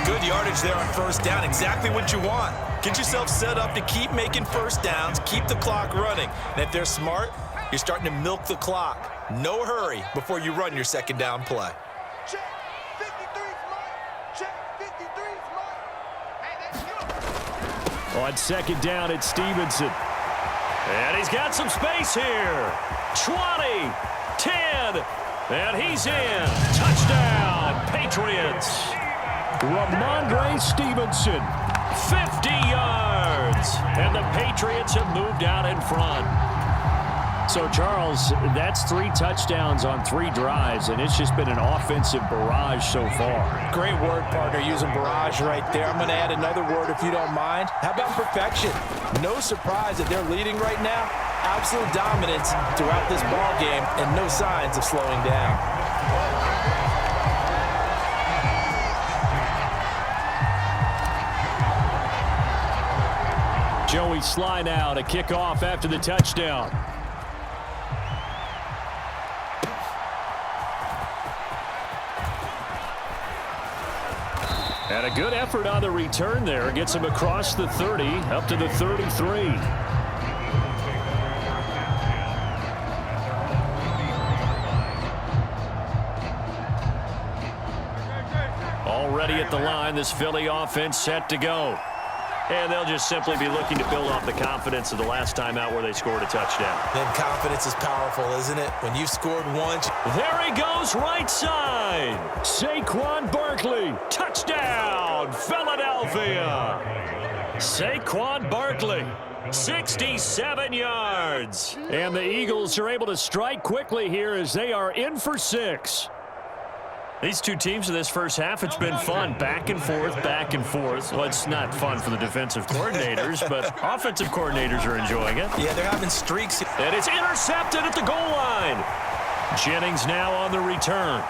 Good yardage there on first down. Exactly what you want. Get yourself set up to keep making first downs, keep the clock running. And if they're smart, you're starting to milk the clock. No hurry before you run your second down play. Check 53's Mike. Check 53's Mike. Hey, let's go. On second down, it's Stevenson. And he's got some space here. 20, 10, and he's in. Touchdown, Patriots. Ramondre Stevenson, 50 yards. And the Patriots have moved out in front. So, Charles, that's 3 touchdowns on 3 drives, and it's just been an offensive barrage so far. Great word, partner, using barrage right there. I'm going to add another word if you don't mind. How about perfection? No surprise that they're leading right now. Absolute dominance throughout this ball game and no signs of slowing down. Joey Sly now to kick off after the touchdown. And a good effort on the return there. Gets him across the 30, up to the 33. Already at the line, this Philly offense set to go. And they'll just simply be looking to build off the confidence of the last time out where they scored a touchdown. Then confidence is powerful, isn't it? When you've scored once. There he goes, right side. Saquon Barkley, touchdown, Philadelphia. Saquon Barkley, 67 yards. And the Eagles are able to strike quickly here as they are in for 6. These two teams in this first half, it's been fun. Back and forth, back and forth. Well, it's not fun for the defensive coordinators, but offensive coordinators are enjoying it. Yeah, they're having streaks. And it's intercepted at the goal line. Jennings now on the return.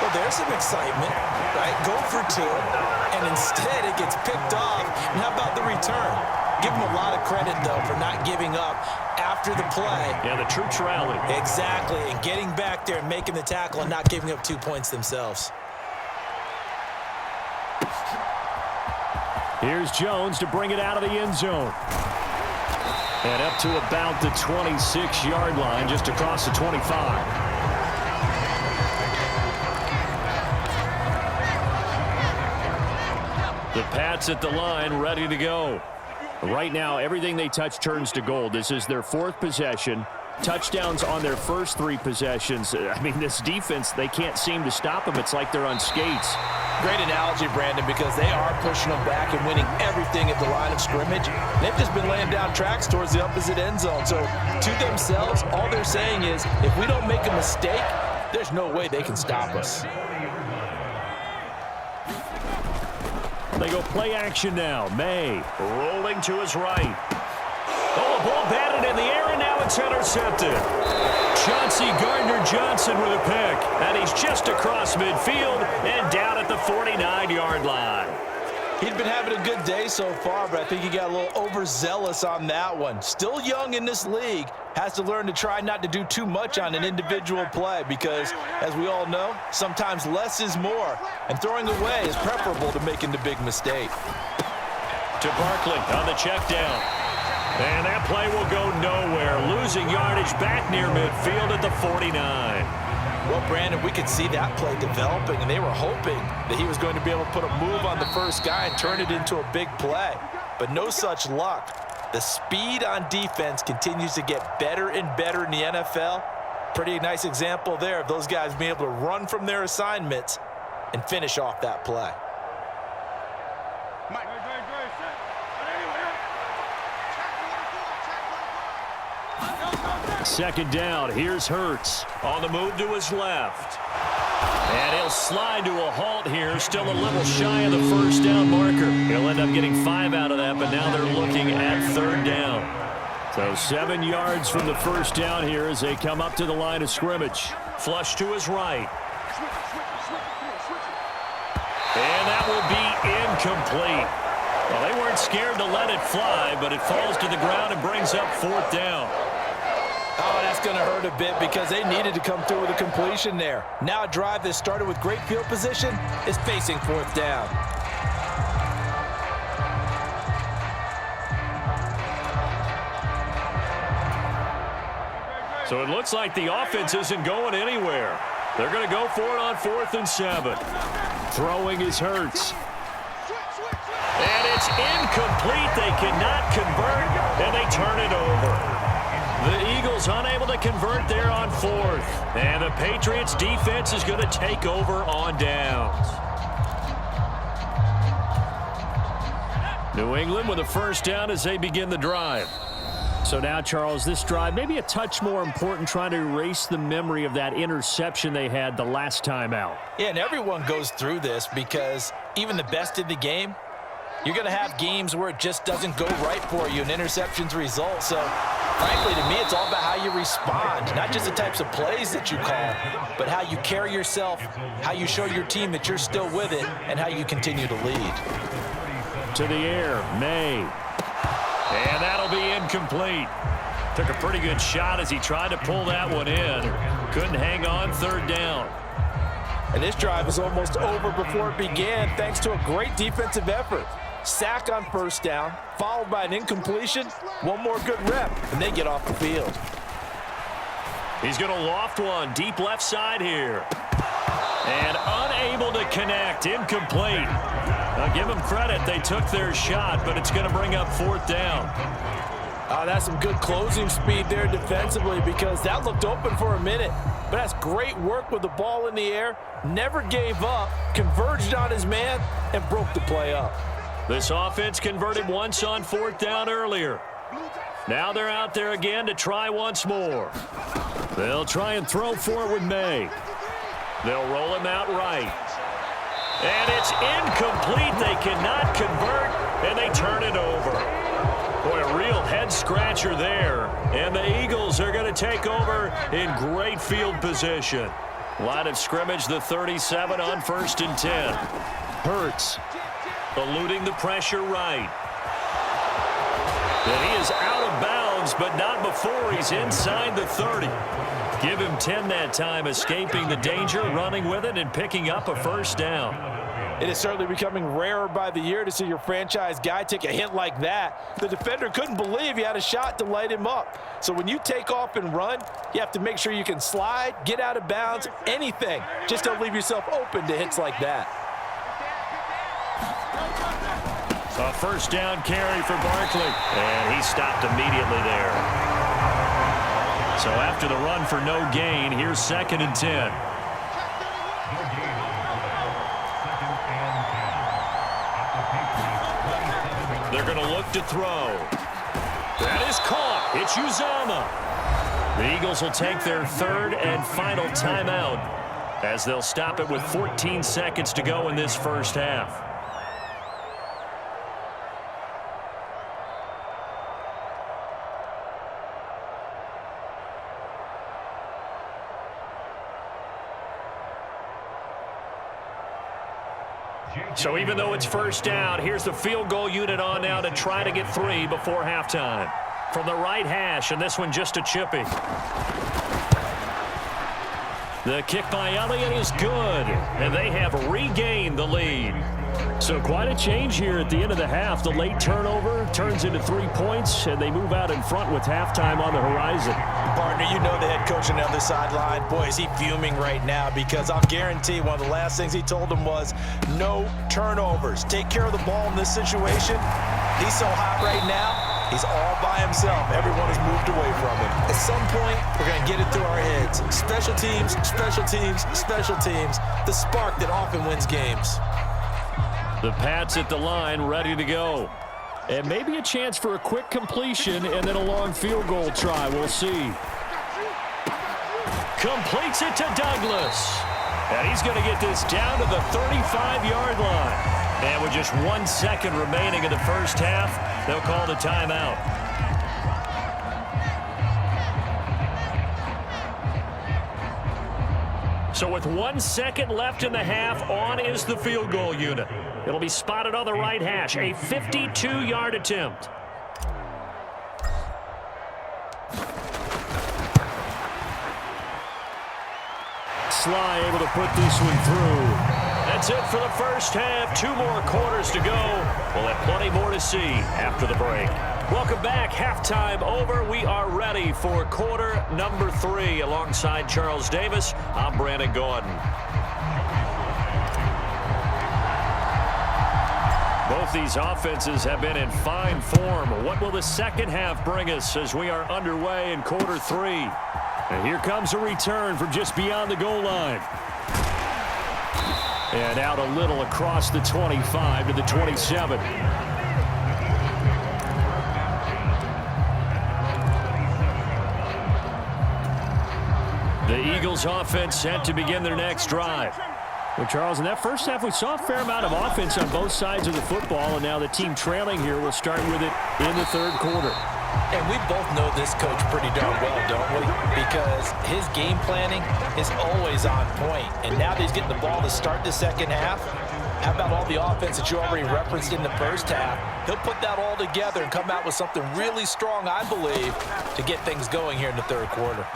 Well, there's some excitement, right? Go for 2, and instead it gets picked off. And how about the return? Give them a lot of credit, though, for not giving up after the play. Yeah, the troops rallied. Exactly, and getting back there and making the tackle and not giving up 2 points themselves. Here's Jones to bring it out of the end zone. And up to about the 26-yard line, just across the 25. The Pats at the line, ready to go. Right now, everything they touch turns to gold. This is their 4th possession. Touchdowns on their first 3 possessions. I mean, this defense, they can't seem to stop them. It's like they're on skates. Great analogy, Brandon, because they are pushing them back and winning everything at the line of scrimmage. They've just been laying down tracks towards the opposite end zone. So, to themselves, all they're saying is, if we don't make a mistake, there's no way they can stop us. They go play action now. May rolling to his right. Oh, the ball batted in the air, and now it's intercepted. Chauncey Gardner-Johnson with a pick. And he's just across midfield and down at the 49-yard line. He'd been having a good day so far, but I think he got a little overzealous on that one. Still young in this league. Has to learn to try not to do too much on an individual play because, as we all know, sometimes less is more. And throwing away is preferable to making the big mistake. To Barkley on the check down. And that play will go nowhere. Losing yardage back near midfield at the 49. Well, Brandon, we could see that play developing, and they were hoping that he was going to be able to put a move on the first guy and turn it into a big play. But no such luck. The speed on defense continues to get better and better in the NFL. Pretty nice example there of those guys being able to run from their assignments and finish off that play. Second down, here's Hurts. On the move to his left. And he'll slide to a halt here, still a little shy of the first down marker. He'll end up getting 5 out of that, but now they're looking at 3rd down. So 7 yards from the first down here as they come up to the line of scrimmage. Flush to his right. And that will be incomplete. Well, they weren't scared to let it fly, but it falls to the ground and brings up 4th down. Oh, that's going to hurt a bit because they needed to come through with a completion there. Now a drive that started with great field position is facing fourth down. So it looks like the offense isn't going anywhere. They're going to go for it on 4th and 7. Throwing is Hurts. And it's incomplete. They cannot convert, and they turn it over. The Eagles unable to convert there on 4th. And the Patriots defense is going to take over on downs. New England with a first down as they begin the drive. So now, Charles, this drive maybe a touch more important, trying to erase the memory of that interception they had the last time out. Yeah, and everyone goes through this because even the best in the game, you're going to have games where it just doesn't go right for you and interceptions result. So, frankly, to me, it's all about how you respond, not just the types of plays that you call, but how you carry yourself, how you show your team that you're still with it, and how you continue to lead. To the air, May. And that'll be incomplete. Took a pretty good shot as he tried to pull that one in. Couldn't hang on, 3rd down. And this drive is almost over before it began thanks to a great defensive effort. Sack on 1st down, followed by an incompletion, one more good rep, and they get off the field. He's going to loft one deep left side here. And unable to connect, incomplete. Now give them credit, they took their shot, but it's going to bring up 4th down. That's some good closing speed there defensively because that looked open for a minute. But that's great work with the ball in the air, never gave up, converged on his man, and broke the play up. This offense converted once on 4th down earlier. Now they're out there again to try once more. They'll try and throw for it with May. They'll roll him out right. And it's incomplete. They cannot convert, and they turn it over. Boy, a real head-scratcher there. And the Eagles are going to take over in great field position. Line of scrimmage, the 37 on 1st and 10. Hurts eluding the pressure right. And he is out of bounds, but not before he's inside the 30. Give him 10 that time, escaping the danger, running with it, and picking up a 1st down. It is certainly becoming rarer by the year to see your franchise guy take a hit like that. The defender couldn't believe he had a shot to light him up. So when you take off and run, you have to make sure you can slide, get out of bounds, anything. Just don't leave yourself open to hits like that. A 1st down carry for Barkley, and he stopped immediately there. So after the run for no gain, here's 2nd and 10. They're going to look to throw. That is caught. It's Uzomah. The Eagles will take their 3rd and final timeout as they'll stop it with 14 seconds to go in this first half. So even though it's 1st down, here's the field goal unit on now to try to get 3 before halftime. From the right hash, and this one just a chippy. The kick by Elliott is good, and they have regained the lead. So quite a change here at the end of the half. The late turnover turns into 3 points, and they move out in front with halftime on the horizon. Partner, you know the head coach on the other sideline. Boy, is he fuming right now because I'll guarantee one of the last things he told him was no turnovers. Take care of the ball in this situation. He's so hot right now. He's all by himself. Everyone has moved away from him. At some point, we're going to get it through our heads. Special teams, special teams, special teams. The spark that often wins games. The Pats at the line, ready to go. And maybe a chance for a quick completion and then a long field goal try. We'll see. Completes it to Douglas. And he's going to get this down to the 35-yard line. And with just 1 second remaining in the first half, they'll call the timeout. So with 1 second left in the half, on is the field goal unit. It'll be spotted on the right hash, a 52-yard attempt. Sly able to put this one through. That's it for the first half. 2 more quarters to go. We'll have plenty more to see after the break. Welcome back. Halftime over. We are ready for quarter number 3. Alongside Charles Davis, I'm Brandon Gaudin. Both these offenses have been in fine form. What will the second half bring us as we are underway in quarter 3? And here comes a return from just beyond the goal line. And out a little across the 25 to the 27. The Eagles offense set to begin their next drive. Well, Charles, in that first half, we saw a fair amount of offense on both sides of the football, and now the team trailing here will start with it in the third quarter. And we both know this coach pretty darn well, don't we? Because his game planning is always on point. And now that he's getting the ball to start the second half, how about all the offense that you already referenced in the first half? He'll put that all together and come out with something really strong, I believe, to get things going here in the third quarter.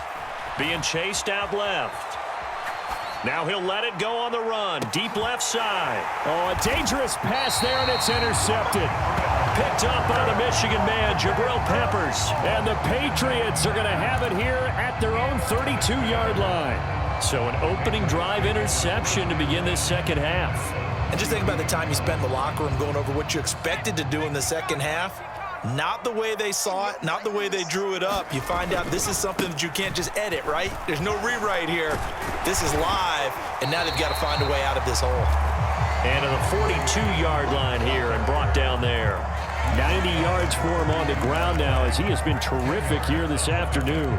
Being chased out left. Now he'll let it go on the run. Deep left side. Oh, a dangerous pass there, and it's intercepted. Picked up by the Michigan man, Jabril Peppers. And the Patriots are going to have it here at their own 32-yard line. So an opening drive interception to begin this second half. And just think about the time you spent in the locker room going over what you expected to do in the second half. Not the way they saw it, not the way they drew it up. You find out this is something that you can't just edit, right? There's no rewrite here. This is live, and now they've got to find a way out of this hole. And to the 42-yard line here and brought down there. 90 yards for him on the ground now as he has been terrific here this afternoon.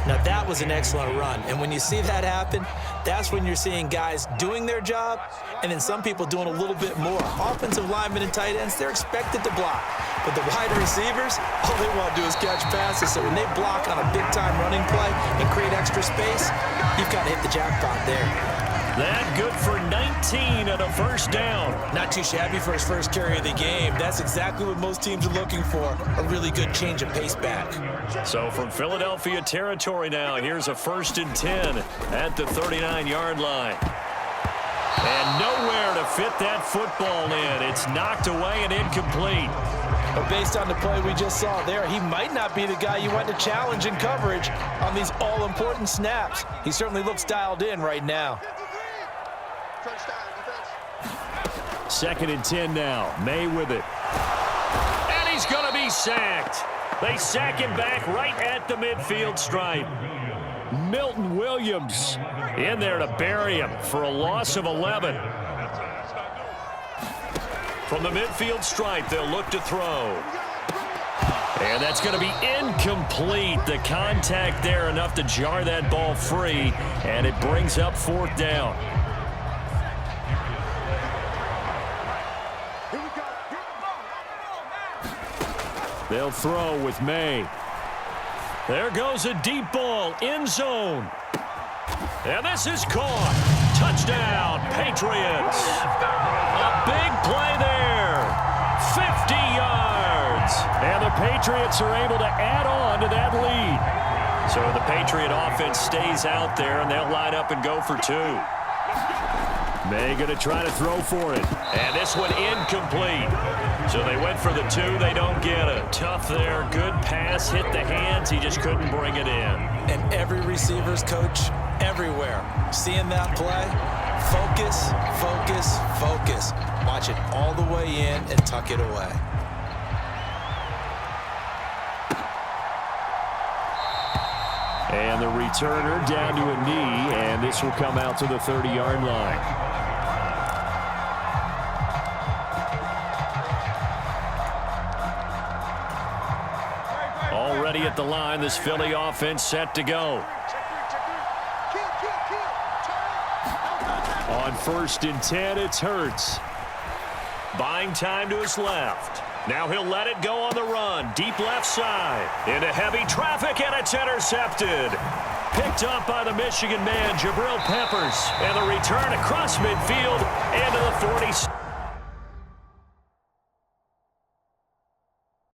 Now that was an excellent run, and when you see that happen, that's when you're seeing guys doing their job and then some people doing a little bit more. Offensive linemen and tight ends, they're expected to block. But the wide receivers, all they want to do is catch passes. So when they block on a big-time running play and create extra space, you've got to hit the jackpot there. That good for 19 and a first down. Not too shabby for his first carry of the game. That's exactly what most teams are looking for, a really good change of pace back. So from Philadelphia territory now, here's a 1st and 10 at the 39-yard line. And nowhere to fit that football in. It's knocked away and incomplete. But based on the play we just saw there, he might not be the guy you want to challenge in coverage on these all-important snaps. He certainly looks dialed in right now. 2nd and 10 now. May with it. And he's going to be sacked. They sack him back right at the midfield stripe. Milton Williams in there to bury him for a loss of 11. From the midfield stripe, they'll look to throw. And that's going to be incomplete. The contact there enough to jar that ball free, and it brings up 4th down. They'll throw with May. There goes a deep ball, end zone. And this is caught. Touchdown, Patriots. A big play there. 50 yards. And the Patriots are able to add on to that lead. So the Patriot offense stays out there, and they'll line up and go for 2. May going to try to throw for it. And this one incomplete. So they went for the 2. They don't get it. Tough there. Good pass. Hit the hands. He just couldn't bring it in. And every receiver's coach everywhere seeing that play. Focus, focus, focus. Watch it all the way in and tuck it away. And the returner down to a knee, and this will come out to the 30-yard line. Already at the line, this Philly offense set to go. On 1st and 10, it's Hurts. Buying time to his left. Now he'll let it go on the run. Deep left side. Into heavy traffic, and it's intercepted. Picked up by the Michigan man, Jabril Peppers. And the return across midfield into the 46.